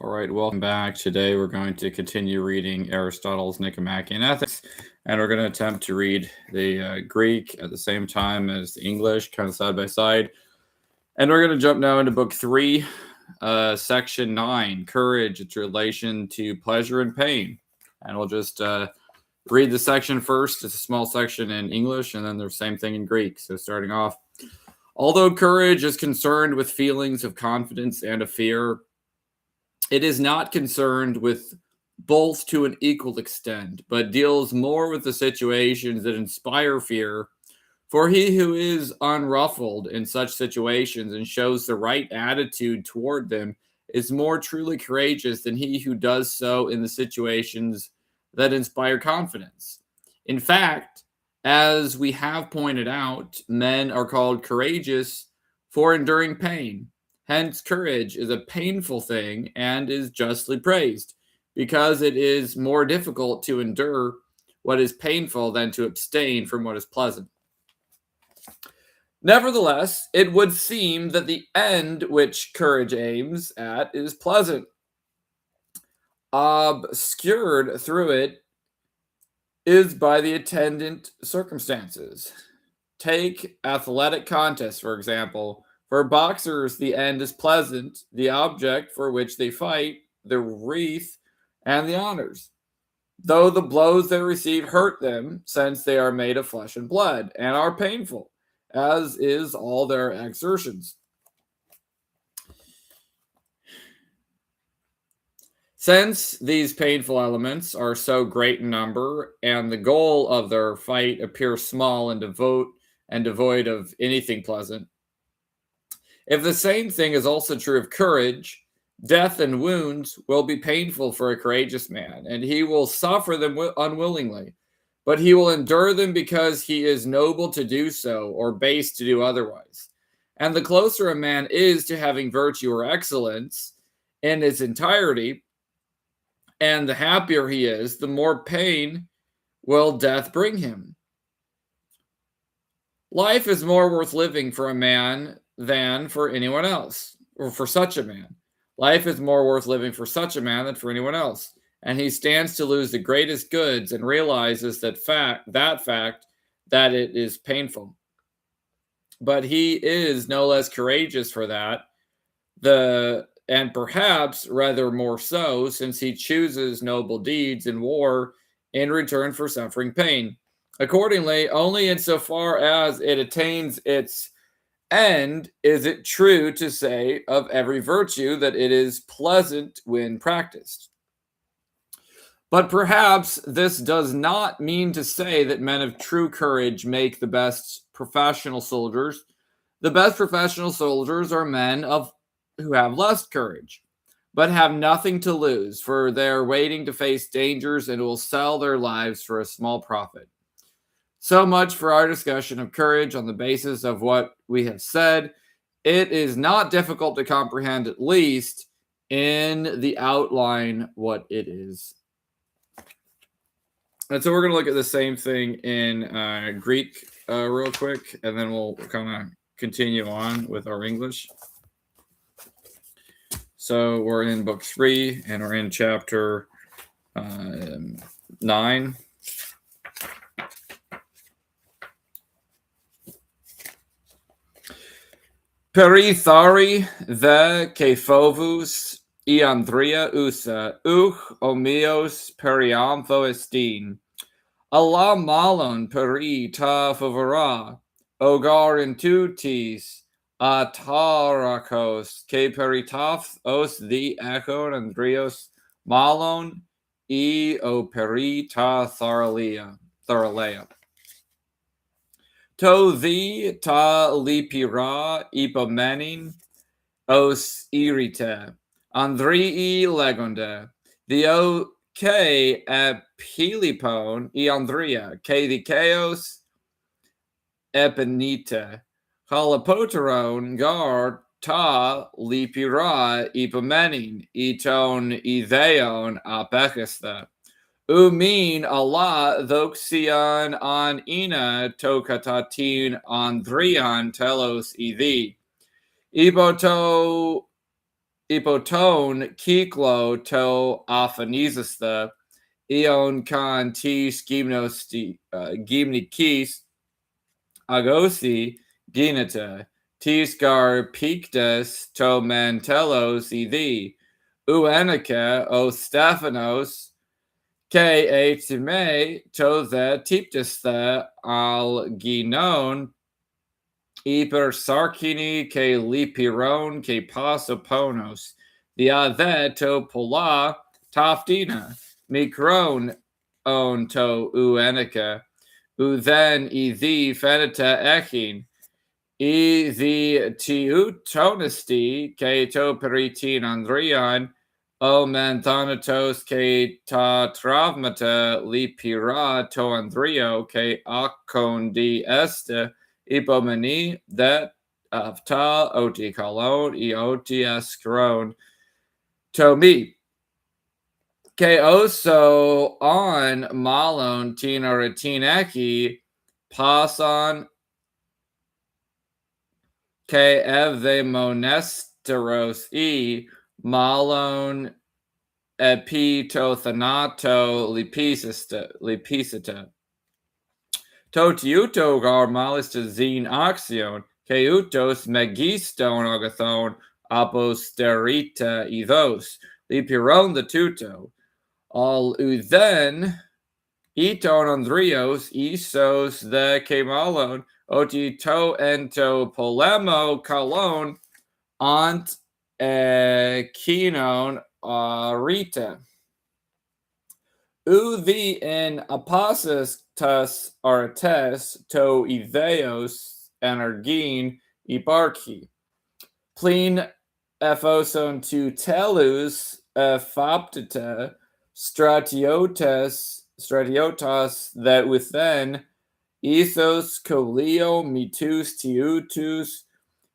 All right, welcome back. Today we're going to continue reading Aristotle's Nicomachean Ethics, and we're going to attempt to read the Greek at the same time as the English, kind of side by side. And we're going to jump now into Book 3, Section 9, Courage, its relation to pleasure and pain. And we'll just read the section first. It's a small section in English, and then the same thing in Greek. So starting off, although courage is concerned with feelings of confidence and of fear, it is not concerned with both to an equal extent, but deals more with the situations that inspire fear. For he who is unruffled in such situations and shows the right attitude toward them is more truly courageous than he who does so in the situations that inspire confidence. In fact, as we have pointed out, men are called courageous for enduring pain. Hence, courage is a painful thing and is justly praised, because it is more difficult to endure what is painful than to abstain from what is pleasant. Nevertheless, it would seem that the end which courage aims at is pleasant. Obscured through it is by the attendant circumstances. Take athletic contests, for example. For boxers, the end is pleasant, the object for which they fight, the wreath, and the honors. Though the blows they receive hurt them, since they are made of flesh and blood, and are painful, as is all their exertions. Since these painful elements are so great in number, and the goal of their fight appears small and devoid of anything pleasant, if the same thing is also true of courage, death and wounds will be painful for a courageous man, and he will suffer them unwillingly, but he will endure them because he is noble to do so, or base to do otherwise. And the closer a man is to having virtue or excellence in its entirety, and the happier he is, the more pain will death bring him. Life is more worth living for a man than for anyone else, or for such a man. Life is more worth living for such a man than for anyone else. And he stands to lose the greatest goods and realizes that it is painful. But he is no less courageous for that, and perhaps rather more so, since he chooses noble deeds in war in return for suffering pain. Accordingly, only insofar as it attains its end is it true to say of every virtue that it is pleasant when practiced. But perhaps this does not mean to say that men of true courage make the best professional soldiers. The best professional soldiers are men who have less courage, but have nothing to lose, for they're waiting to face dangers and will sell their lives for a small profit. So much for our discussion of courage on the basis of what we have said. It is not difficult to comprehend, at least in the outline, what it is. And so we're going to look at the same thing in Greek real quick, and then we'll kind of continue on with our English. So we're in Book 3, and we're in Chapter 9. Perithari the Kefovus Iandria usa homios periantho estin. Allah malon peri ta favora ogar intutis atarakos ke peritaf os the echon andrios malon e o peri ta tharalea. To thee ta lipira ipomenin os irite, andrii legonde, the ke epilipon e andria, ke dikeos epenite, halapoteron gar ta lipira ipomenin, eton itheon apecheste. Umin Allah doxian an ina tokatatin andrian telos ithi. Iboto ipoton kiklo to aphanesista eon kan t gymnikis agosi ginata tisgar pictus to mantelos ethi uenica o stephanos ke etime to the tiptista al ginon hyper sarkini ke lipiron ke pasoponos the to pola taftina mikron on to uenica then the fenita echin the tiutonesti ke to peritin andrian o manthanatos ke ta travmata lipira to andrio ke akon di este ipomeni that afta oti kalon ioti escron to me ke oso on malon tinoretineki pason ke evde monesteros malon epitothanato lipicita totiuto garmalista zine axion keutos megiston agathon aposterita ethos lipiron the tuto all then eton andrios isos the kemalon otito ento polemo kalon ant kinon rita the in apostas artes to itheos energene ibarchi plin ephoson to telus ephoptita stratiotas that within ethos colio mitus tiutus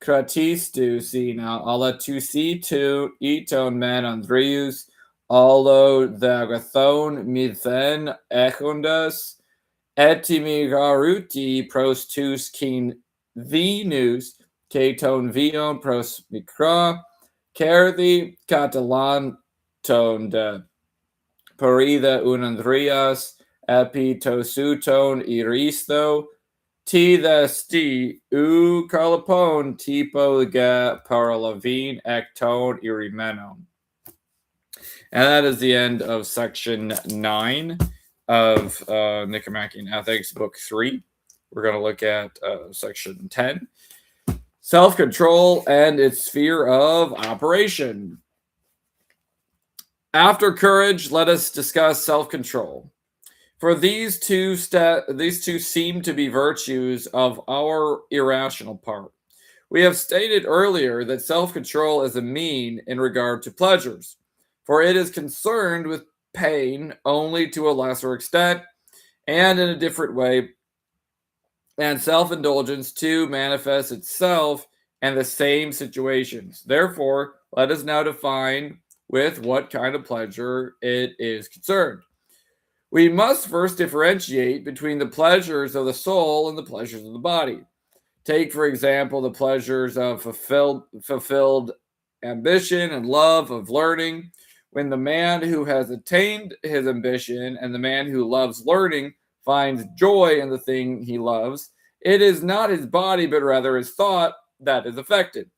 kratistus alla tu si tu eton man andreus allo the agathon mithen echondas etimigaruti prostus kin venus keton vion pros micra kerthi catalan tonda parida unandrias epitosuton iristo T the sti u kalapon tipo ga paralavine ecton irimenon. And that is the end of section 9 of Nicomachean Ethics, book 3. We're going to look at section 10, self-control and its sphere of operation. After courage, let us discuss self-control. For these two seem to be virtues of our irrational part. We have stated earlier that self-control is a mean in regard to pleasures, for it is concerned with pain only to a lesser extent and in a different way, and self-indulgence too manifests itself in the same situations. Therefore, let us now define with what kind of pleasure it is concerned. We must first differentiate between the pleasures of the soul and the pleasures of the body. Take, for example, the pleasures of fulfilled ambition and love of learning. When the man who has attained his ambition and the man who loves learning finds joy in the thing he loves, it is not his body, but rather his thought that is affected.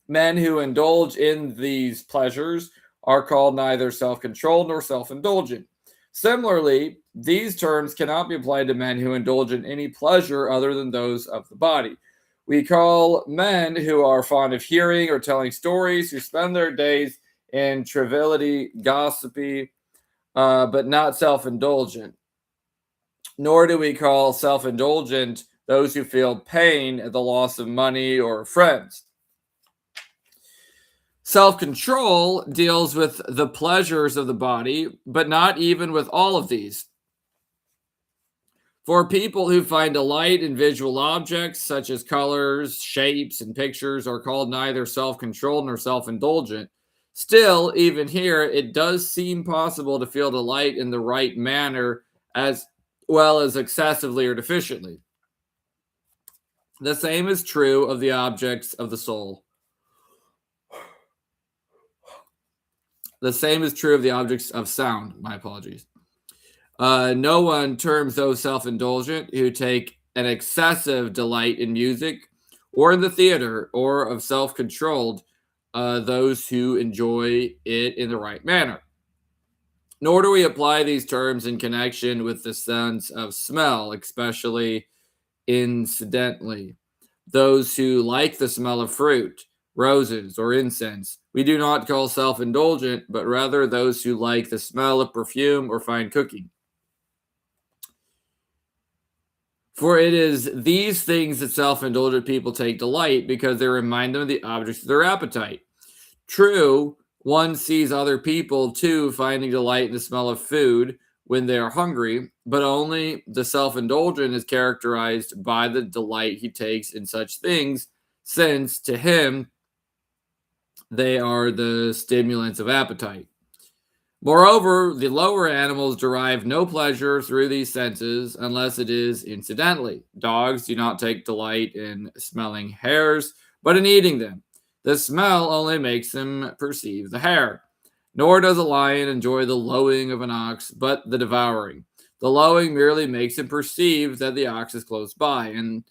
Men who indulge in these pleasures are called neither self-controlled nor self-indulgent. Similarly, these terms cannot be applied to men who indulge in any pleasure other than those of the body. We call men who are fond of hearing or telling stories, who spend their days in triviality, gossipy, but not self-indulgent. Nor do we call self-indulgent those who feel pain at the loss of money or friends. Self-control deals with the pleasures of the body, but not even with all of these. For people who find delight in visual objects, such as colors, shapes, and pictures, are called neither self-controlled nor self-indulgent. Still, even here, it does seem possible to feel delight in the right manner as well as excessively or deficiently. The same is true of the objects of the soul. The same is true of the objects of sound. My apologies. No one terms those self-indulgent who take an excessive delight in music or in the theater, or of self-controlled those who enjoy it in the right manner. Nor do we apply these terms in connection with the sense of smell, especially incidentally. Those who like the smell of fruit, roses, or incense, we do not call self indulgent, but rather those who like the smell of perfume or fine cooking. For it is these things that self indulgent people take delight because they remind them of the objects of their appetite. True, one sees other people too finding delight in the smell of food when they are hungry, but only the self indulgent is characterized by the delight he takes in such things, since to him they are the stimulants of appetite. Moreover, the lower animals derive no pleasure through these senses unless it is incidentally. Dogs do not take delight in smelling hairs, but in eating them. The smell only makes them perceive the hair. Nor does a lion enjoy the lowing of an ox, but the devouring. The lowing merely makes him perceive that the ox is close by, and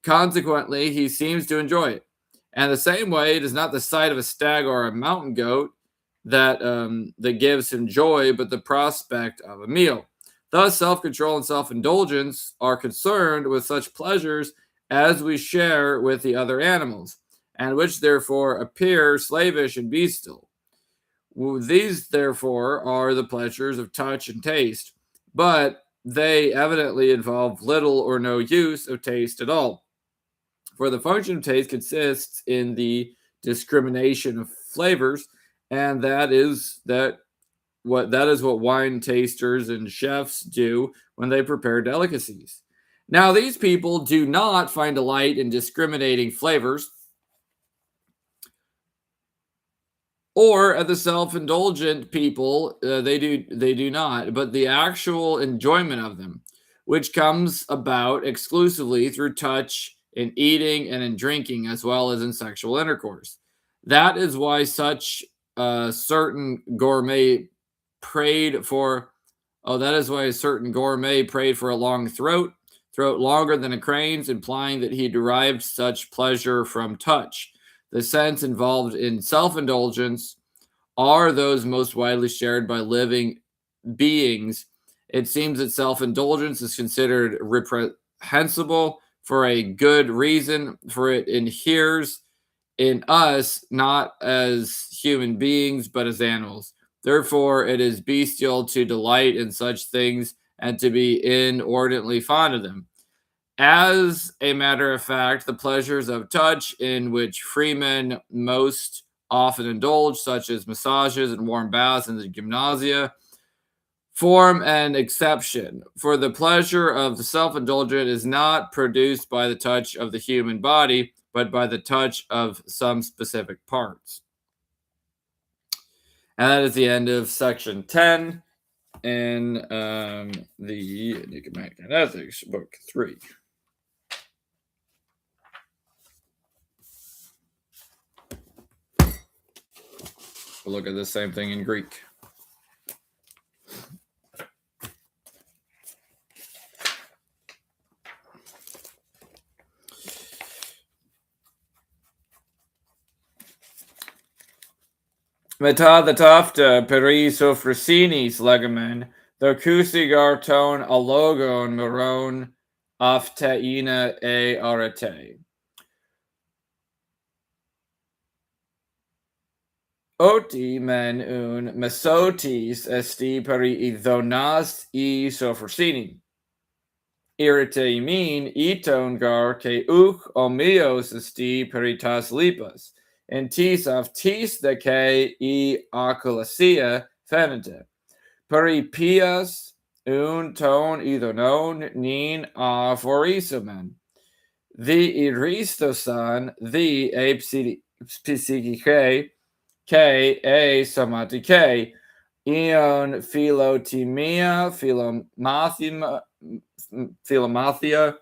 consequently he seems to enjoy it. And the same way, it is not the sight of a stag or a mountain goat that gives him joy, but the prospect of a meal. Thus, self-control and self-indulgence are concerned with such pleasures as we share with the other animals, and which therefore appear slavish and bestial. These, therefore, are the pleasures of touch and taste, but they evidently involve little or no use of taste at all. For the function of taste consists in the discrimination of flavors, and that is what wine tasters and chefs do when they prepare delicacies. Now, these people do not find delight in discriminating flavors, or at the self-indulgent people, they do not, but the actual enjoyment of them, which comes about exclusively through touch in eating and in drinking, as well as in sexual intercourse. That is why such certain gourmet prayed for. Oh, that is why a certain gourmet prayed for a long throat longer than a crane's, implying that he derived such pleasure from touch. The sense involved in self indulgence are those most widely shared by living beings. It seems that self indulgence is considered reprehensible for a good reason, for it inheres in us not as human beings, but as animals. Therefore, it is bestial to delight in such things and to be inordinately fond of them. As a matter of fact, the pleasures of touch in which freemen most often indulge, such as massages and warm baths in the gymnasia, form an exception. For the pleasure of the self indulgent is not produced by the touch of the human body, but by the touch of some specific parts. And that is the end of section 10 in the Nicomachean Ethics, book 3. We'll look at the same thing in Greek. Μετά the tafta perisophrosinis legamen, the kusigar ton alogon meron afteina e arete. Oti men un mesotis esti peri idhonas e sophrosini. Irite mean eton gar ke uch omios esti peritas lipas. En tis of tis de ke e aculasia fenite. Peripias un ton idhonon nin a forisomen. The iristosan, the e psychiche, K a somatike, eon philotimia, philomathia,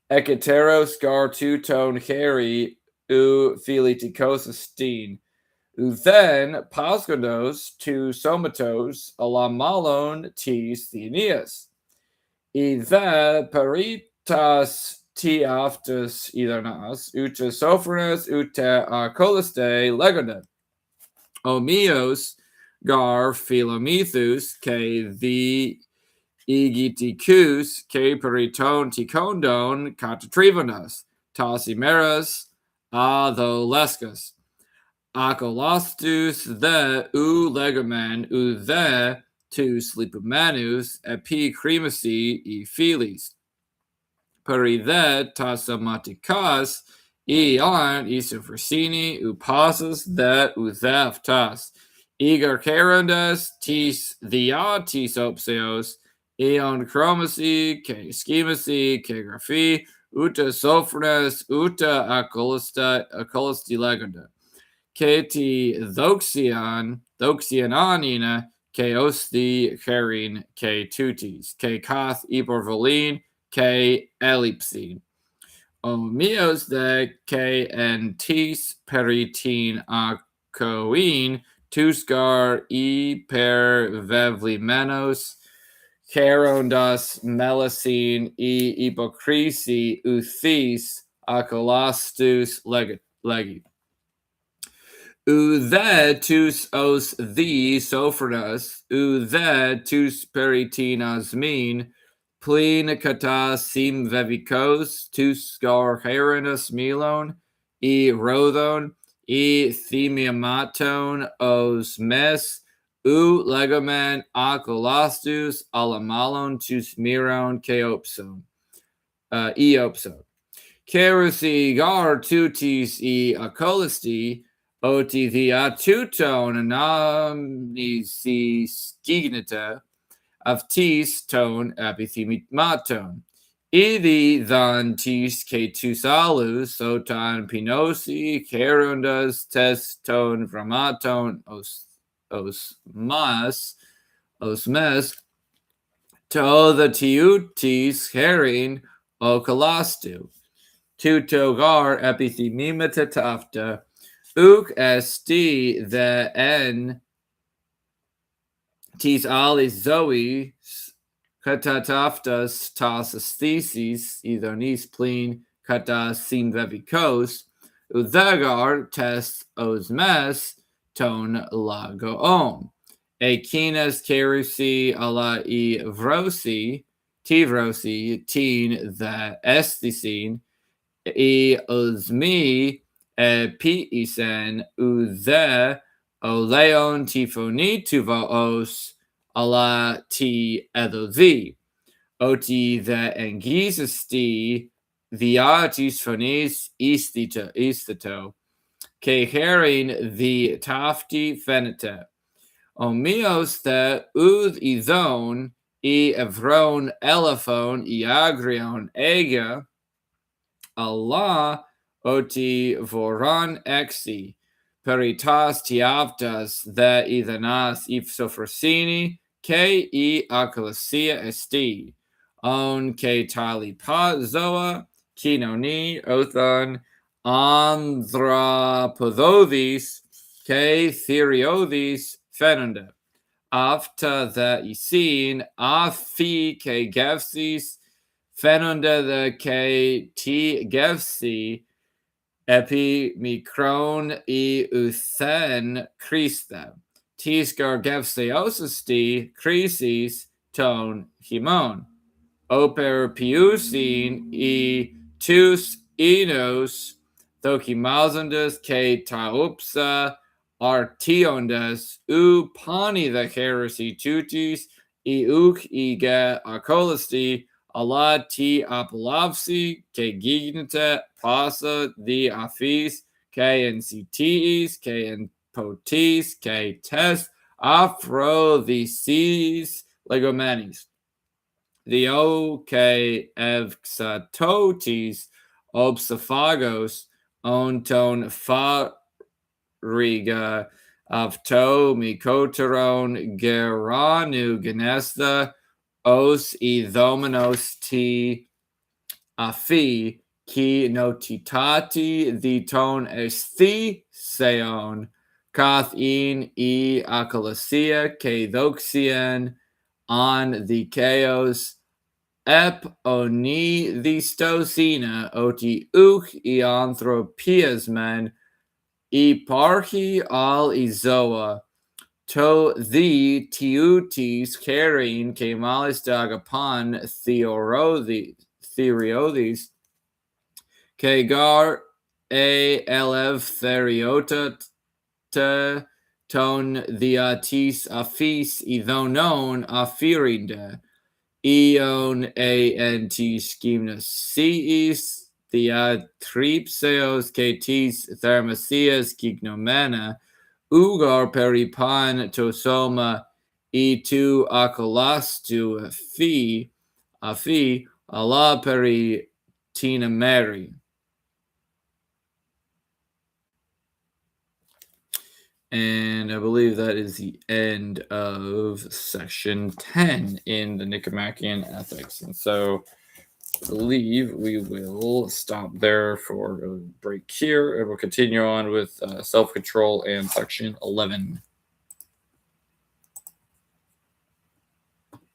eketeros gar tuton heri u philitikosis steen, Then pasgodos to somatos alamalon tis theneas. Either peritas tiaftus idanas, uta sophrones uta arcoliste legenda. Omios gar philomethus ke the Igiticus ke periton ticondon catatrivonas, tasimeras adolescus. Acolastus the u legamen u the tu sleepomanus epi cremacy e filis. Peri the tasamaticas eon isophrosini u passus the u theftas. Egar carandas tis theatis opseos eon chromacy ke schemacy ke graphi uta sophrones uta acolisti legenda. Keti doxiananina ke osti herin ke tutis ke kath iborvolin ke ellipsine. Omios de ke en tis peritin acoin tuscar per vevlimenos carondas melasine e hypocrisi uthis acolastus legi. Uthe tus os the sophronas, uthe tus peritinas mean, plin kata sim vevicos, tus garherinus milon, e rodon, e themiamaton os mes, legomen acolastus alamalon tus miron keopson, eopson. Kerusi gar tutis e acolisti, oti theatuton anamnisi skignita, of tis ton epithematon. Idi than tis ke tusalus, sotan pinosi, kerundas teston dramaton os mes, to the tiutis herin ocalastu. Tutogar epithemimata tafta, uk esti the en tis alis zoe katataftas tas esthesis idonis plin katas sim vevicos, uthagar test osmes ton lagoon. Ekinas kerusi ala e vrosi, tivrosi, teen the esthesin, e osmi piisen uthe oleon tifoni tuvaos ala ti edothi. Oti the engisisti viatis phonis istito. Ke herin the tafti fenete. Omios the uth izon e evron elephon e agrion ega Allah oti voran exi, peritas tiavtas the idanas ipsofrosini, ke e acalasia esti, on ke tali pa zoa, kinoni, othan, anthropodothes, ke theriothes, fenunda. After the isin, afi ke gevsis, fenunda the ke t gevsi, epi micron e uthen Christa. Tiscar gevseosusti crisis ton himon. Oper piusin e tus enos thokimazondas ke taupsa artiondas u pani the heresy tutis e uk ega acolisti ala ti apolavsi ke gignita pasa the afis ke NCTs ke en potis ke test afro the seas legomanis. The OK evxatotis obsophagos onton fariga avto mikoteron geranu genesta os idomenos ti afi ki notitati the ton esthi seon kath in e akalasia ke doxian on the chaos ep oni the stosina oti uch ianthropiasmen eparchi al izoa to the tiutis carrying kemalis dagapon theoriothes kegar a elev theriota te ton diatis afis idhonon afirinde Ion ant schemnosiis theatripseos ketis thermosias gignomena ugar peripan tosoma tu akolastu afi ala peritina meri. And I believe that is the end of section 10 in the Nicomachean Ethics. And so I believe we will stop there for a break here, and we'll continue on with self-control and section 11.